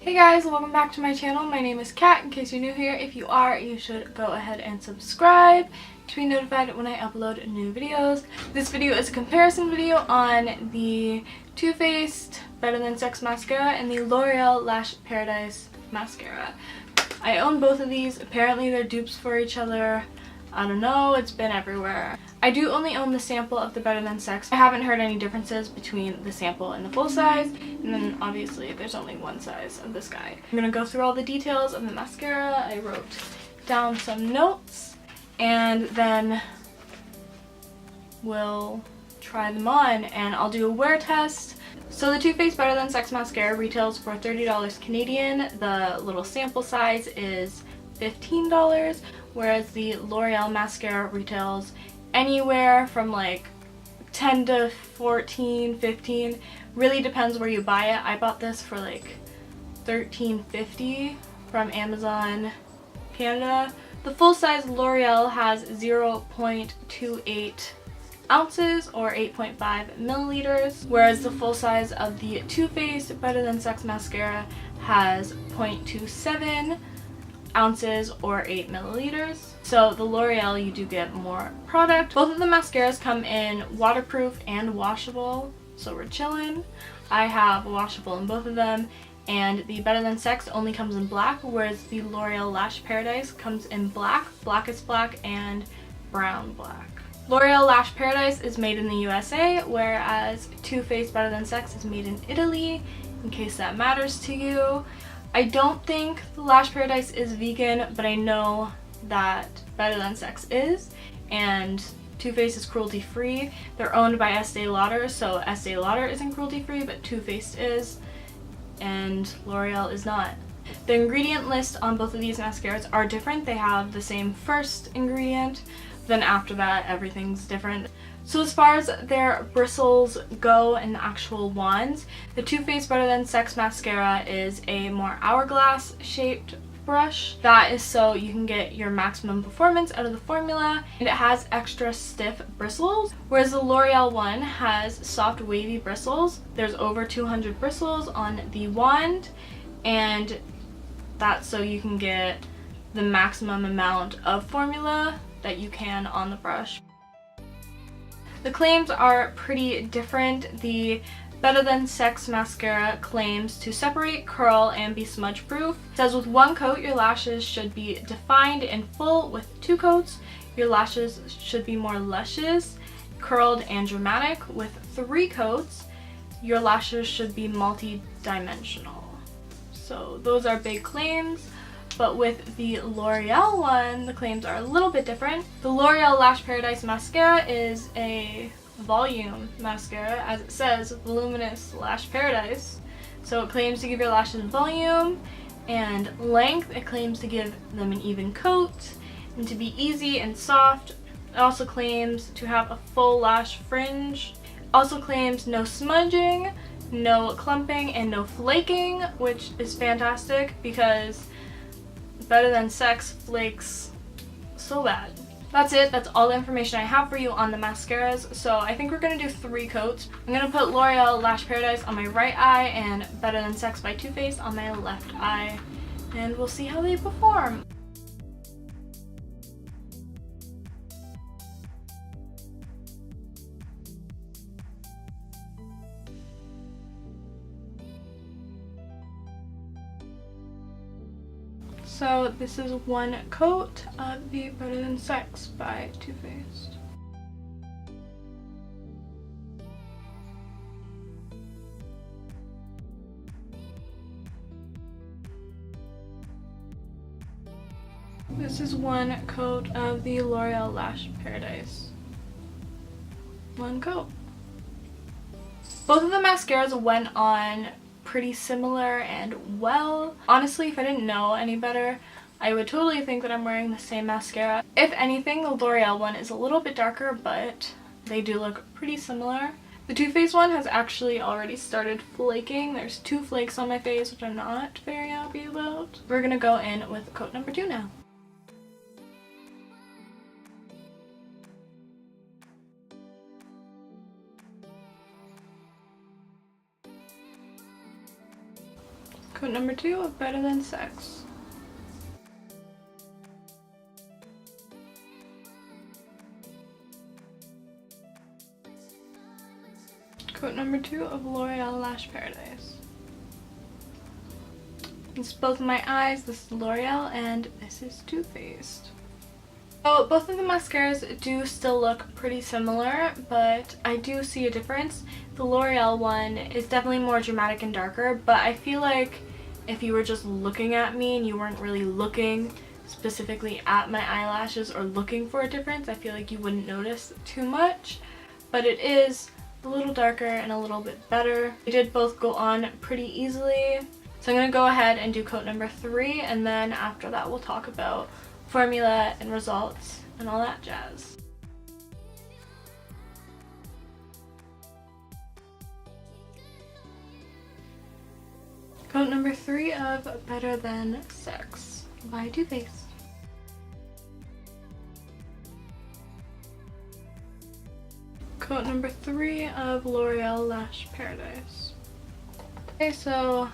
Hey guys, welcome back to my channel. My name is Kat. In case you're new here, if you are, you should go ahead and subscribe to be notified when I upload new videos. This video is a comparison video on the Too Faced Better Than Sex Mascara and the L'Oreal Lash Paradise Mascara. I own both of these. Apparently they're dupes for each other. I don't know, it's been everywhere. I do only own the sample of the Better Than Sex. I haven't heard any differences between the sample and the full size, and then obviously there's only one size of this guy. I'm gonna go through all the details of the mascara. I wrote down some notes, and then we'll try them on, and I'll do a wear test. So the Too Faced Better Than Sex Mascara retails for $30 Canadian. The little sample size is $15, whereas the L'Oreal mascara retails anywhere from like 10 to 14, 15. Really depends where you buy it. I bought this for like $13.50 from Amazon Canada. The full size L'Oreal has 0.28 ounces or 8.5 milliliters, whereas the full size of the Too Faced Better Than Sex Mascara has 0.27 ounces or 8 milliliters. So the L'Oreal, you do get more product. Both of the mascaras come in waterproof and washable, so we're chilling. I have washable in both of them, and the Better Than Sex only comes in black, whereas the L'Oreal Lash Paradise comes in black, blackest black, and brown black. L'Oreal Lash Paradise is made in the USA, whereas Too Faced Better Than Sex is made in Italy, in case that matters to you. I don't think the Lash Paradise is vegan, but I know that Better Than Sex is, and Too Faced is cruelty-free. They're owned by Estee Lauder, so Estee Lauder isn't cruelty-free, but Too Faced is, and L'Oreal is not. The ingredient list on both of these mascaras are different. They have the same first ingredient, then after that everything's different. So as far as their bristles go and the actual wands, the Too Faced Better Than Sex Mascara is a more hourglass shaped brush. That is so you can get your maximum performance out of the formula, and it has extra stiff bristles, whereas the L'Oreal one has soft wavy bristles. There's over 200 bristles on the wand, and that's so you can get the maximum amount of formula that you can on the brush. The claims are pretty different. The Better Than Sex Mascara claims to separate, curl, and be smudge proof. It says with one coat your lashes should be defined and full. With two coats your lashes should be more luscious, curled, and dramatic. With three coats your lashes should be multi-dimensional. So those are big claims. But with the L'Oreal one, the claims are a little bit different. The L'Oreal Lash Paradise Mascara is a volume mascara, as it says, Voluminous Lash Paradise. So it claims to give your lashes volume and length. It claims to give them an even coat and to be easy and soft. It also claims to have a full lash fringe. It also claims no smudging, no clumping, and no flaking, which is fantastic because Better Than Sex flakes so bad. That's it. That's all the information I have for you on the mascaras. So I think we're going to do 3 coats. I'm going to put L'Oreal Lash Paradise on my right eye and Better Than Sex by Too Faced on my left eye. And we'll see how they perform. So this is one coat of the Better Than Sex by Too Faced. This is one coat of the L'Oreal Lash Paradise. One coat. Both of the mascaras went on pretty similar and well. Honestly, if I didn't know any better, I would totally think that I'm wearing the same mascara. If anything, the L'Oreal one is a little bit darker, but they do look pretty similar. The Too Faced one has actually already started flaking. There's 2 flakes on my face, which I'm not very happy about. We're gonna go in with coat number 2 now. Coat number 2 of Better Than Sex. Coat number 2 of L'Oreal Lash Paradise. This is both of my eyes. This is L'Oreal and this is Too Faced. So both of the mascaras do still look pretty similar, but I do see a difference. The L'Oreal one is definitely more dramatic and darker, but I feel like if you were just looking at me and you weren't really looking specifically at my eyelashes or looking for a difference, I feel like you wouldn't notice too much. But it is a little darker and a little bit better. They did both go on pretty easily. So I'm going to go ahead and do coat number 3, and then after that we'll talk about formula and results and all that jazz. Coat number 3 of Better Than Sex by Too Faced. Coat number 3 of L'Oreal Lash Paradise. Okay, so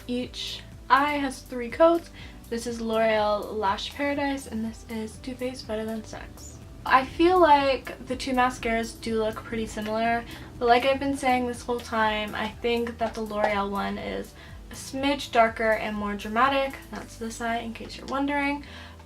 each eye has 3 coats. This is L'Oreal Lash Paradise and this is Too Faced Better Than Sex. I feel like the two mascaras do look pretty similar, but like I've been saying this whole time, I think that the L'Oreal one is a smidge darker and more dramatic. That's this eye, in case you're wondering.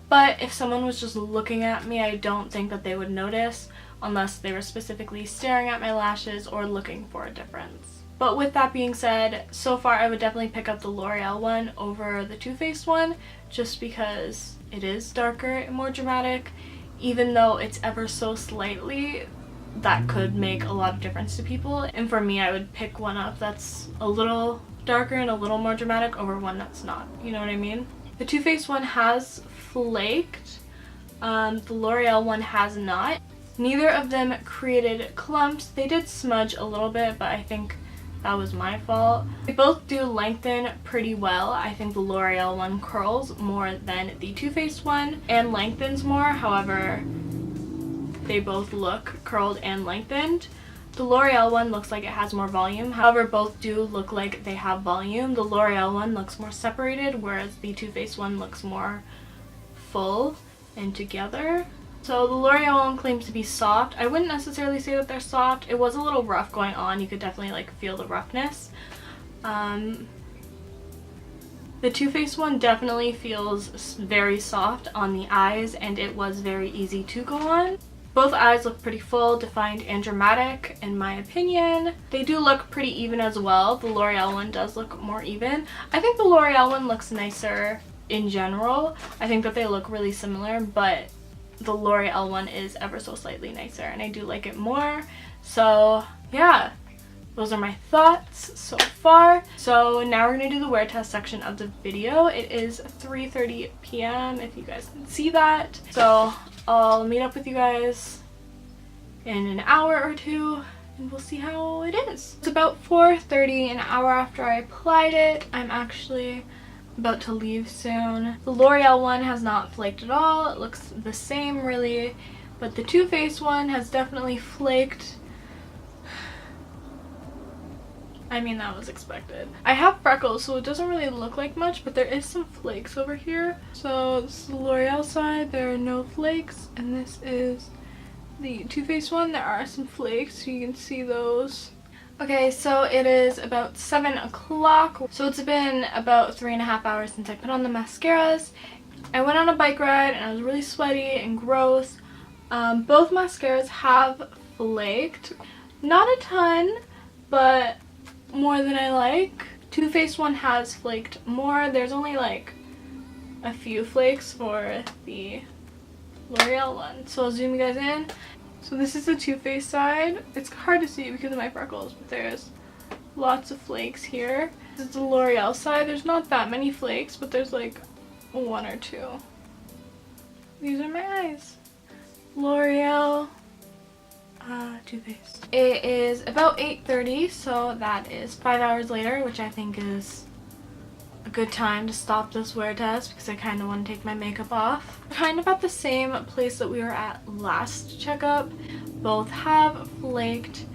But if someone was just looking at me, I don't think that they would notice unless they were specifically staring at my lashes or looking for a difference. But with that being said, so far I would definitely pick up the L'Oreal one over the Too Faced one, just because it is darker and more dramatic. Even though it's ever so slightly, that could make a lot of difference to people. And for me, I would pick one up that's a little darker and a little more dramatic over one that's not. You know what I mean? The Too Faced one has flaked. The L'Oreal one has not. Neither of them created clumps. They did smudge a little bit, but I think that was my fault. They both do lengthen pretty well. I think the L'Oreal one curls more than the Too Faced one and lengthens more. However, they both look curled and lengthened. The L'Oreal one looks like it has more volume. However, both do look like they have volume. The L'Oreal one looks more separated, whereas the Too Faced one looks more full and together. So the L'Oreal one claims to be soft. I wouldn't necessarily say that they're soft. It was a little rough going on. You could definitely like feel the roughness. The Too Faced one definitely feels very soft on the eyes, and it was very easy to go on. Both eyes look pretty full, defined, and dramatic in my opinion. They do look pretty even as well. The L'Oreal one does look more even. I think the L'Oreal one looks nicer in general. I think that they look really similar, but the L'Oreal one is ever so slightly nicer and I do like it more. So yeah, those are my thoughts so far. So now we're gonna do the wear test section of the video. It is 3:30 p.m. if you guys can see that. So I'll meet up with you guys in an hour or two and we'll see how it is. It's about 4:30, an hour after I applied it. I'm actually about to leave soon. The L'Oreal one has not flaked at all. It looks the same really, but the Too Faced one has definitely flaked. I mean, that was expected. I have freckles, so it doesn't really look like much, but there is some flakes over here. So this is the L'Oreal side, there are no flakes, and this is the Too Faced one. There are some flakes, so you can see those. Okay, so it is about 7 o'clock. So it's been about 3.5 hours since I put on the mascaras. I went on a bike ride and I was really sweaty and gross. Both mascaras have flaked. Not a ton, but more than I like. Too Faced one has flaked more. There's only like a few flakes for the L'Oreal one. So I'll zoom you guys in. So this is the Too Faced side. It's hard to see because of my freckles, but there's lots of flakes here. This is the L'Oreal side. There's not that many flakes, but there's like 1 or 2. These are my eyes. L'Oreal, Too Faced. It is about 8:30, so that is 5 hours later, which I think is a good time to stop this wear test because I kind of want to take my makeup off. Kind of at the same place that we were at last checkup. Both have flaked.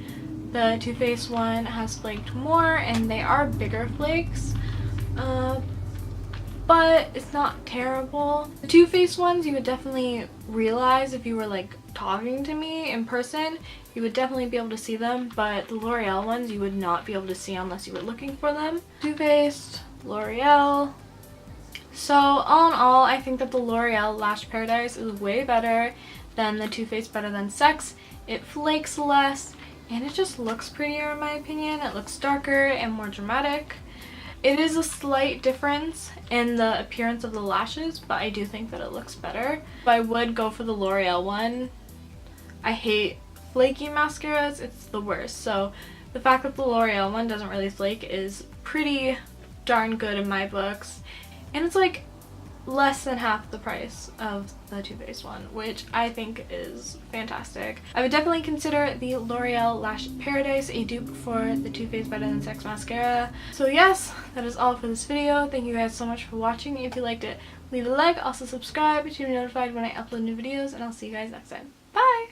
The Too Faced one has flaked more and they are bigger flakes. but it's not terrible. The Too Faced ones you would definitely realize if you were like talking to me in person. You would definitely be able to see them, but the L'Oreal ones you would not be able to see unless you were looking for them. Too Faced, L'Oreal. So all in all, I think that the L'Oreal Lash Paradise is way better than the Too Faced Better Than Sex. It flakes less and it just looks prettier in my opinion. It looks darker and more dramatic. It is a slight difference in the appearance of the lashes, but I do think that it looks better. But I would go for the L'Oreal one. I hate flaky mascaras, it's the worst. So the fact that the L'Oreal one doesn't really flake is pretty darn good in my books. And it's like less than half the price of the Too Faced one, which I think is fantastic. I would definitely consider the L'Oreal Lash Paradise a dupe for the Too Faced Better Than Sex mascara. So yes, that is all for this video. Thank you guys so much for watching. If you liked it, leave a like, also subscribe to be notified when I upload new videos, and I'll see you guys next time. Bye!